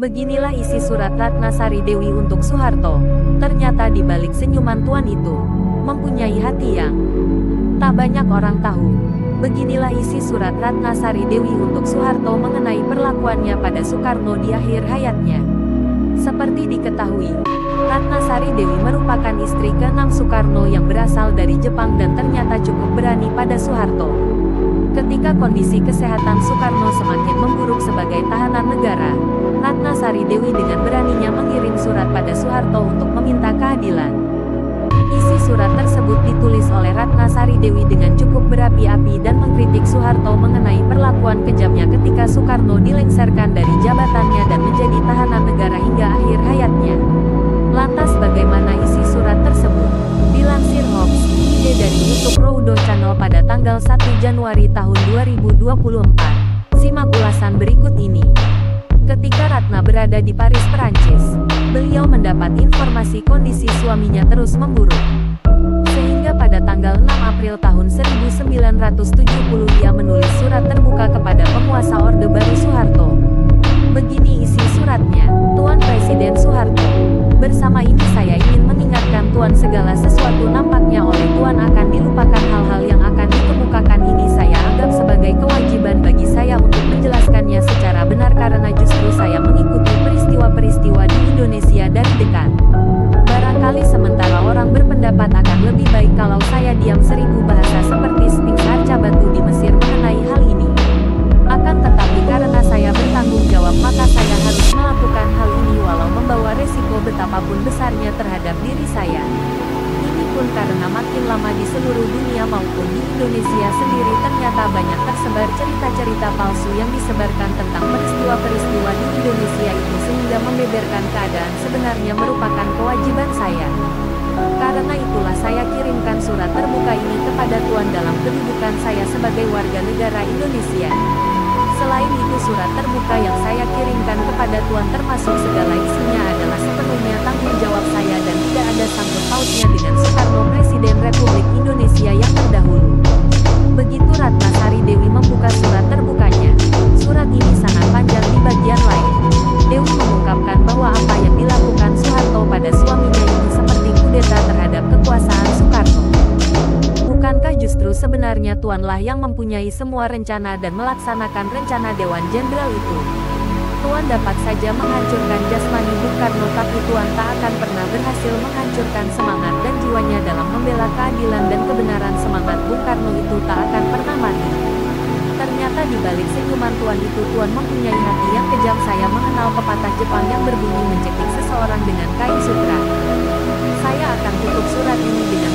Beginilah isi surat Ratnasari Dewi untuk Soeharto. Ternyata di balik senyuman tuan itu, mempunyai hati yang tak banyak orang tahu. Beginilah isi surat Ratnasari Dewi untuk Soeharto mengenai perlakuannya pada Soekarno di akhir hayatnya. Seperti diketahui, Ratnasari Dewi merupakan istri ke-6 Soekarno yang berasal dari Jepang dan ternyata cukup berani pada Soeharto. Ketika kondisi kesehatan Soekarno semakin memburuk sebagai tahanan negara, Ratnasari Dewi dengan beraninya mengirim surat pada Soeharto untuk meminta keadilan. Isi surat tersebut ditulis oleh Ratnasari Dewi dengan cukup berapi-api dan mengkritik Soeharto mengenai perlakuan kejamnya ketika Soekarno dilengsarkan dari jabatannya dan menjadi tahanan negara hingga akhir hayatnya. Lantas bagaimana isi surat tersebut? Dilansir Hoax ID dari YouTube Roudo Channel pada tanggal 1 Januari tahun 2024. Simak ulasan berikut ini. Ketika Ratna berada di Paris, Perancis, beliau mendapat informasi kondisi suaminya terus memburuk. Sehingga pada tanggal 6 April tahun 1970 ia menulis surat terbuka kepada penguasa Orde Baru Soeharto. Begini isi suratnya, Tuan Presiden Soeharto. Bersama ini saya ingin mengingatkan Tuan segala sesuatu nampaknya oleh Tuan akan dilupakan. Hal-hal yang akan dikemukakan ini saya anggap sebagai kewajiban bagi saya untuk menjelaskannya secara benar karena justru saya mengikuti peristiwa-peristiwa di Indonesia dari dekat. Barangkali sementara orang berpendapat akan lebih baik kalau saya diam 1000 bahasa seperti Sphinx Arcabatu di Mesir mengenai hal ini. Akan tetapi karena saya bertanggung jawab maka saya harus melakukan hal ini walau membawa resiko betapapun besarnya terhadap diri saya. Ini pun karena makin lama di seluruh dunia maupun di Indonesia sendiri ternyata banyak tersebar cerita-cerita palsu yang disebarkan tentang peristiwa-peristiwa di Indonesia itu sehingga membeberkan keadaan sebenarnya merupakan kewajiban saya. Karena itulah saya kirimkan surat terbuka ini kepada Tuan dalam kedudukan saya sebagai warga negara Indonesia. Selain itu surat terbuka yang saya kirimkan kepada Tuan termasuk segala isinya adalah sepenuhnya tanggung jawab saya dan tidak ada sangkut pautnya dengan Soekarno Presiden Republik Indonesia yang terdahulu. Begitu Ratnasari Dewi membuka surat terbukanya. Surat ini sangat panjang di bagian lain. Dewi mengungkapkan bahwa apa yang dilakukan Soeharto pada suaminya ini seperti kudeta terhadap kekuasaan Soekarno. Bukankah justru sebenarnya Tuanlah yang mempunyai semua rencana dan melaksanakan rencana Dewan Jenderal itu? Tuan dapat saja menghancurkan jasmani Bung Karno tapi Tuan tak akan pernah berhasil menghancurkan semangat dan jiwanya dalam membela keadilan dan kebenaran. Semangat Bung Karno itu tak akan pernah mati. Ternyata di balik senyuman Tuan itu Tuan mempunyai hati yang kejam. Saya mengenal pepatah Jepang yang berbunyi mencekik seseorang dengan kain sutra. Saya akan tutup surat ini dengan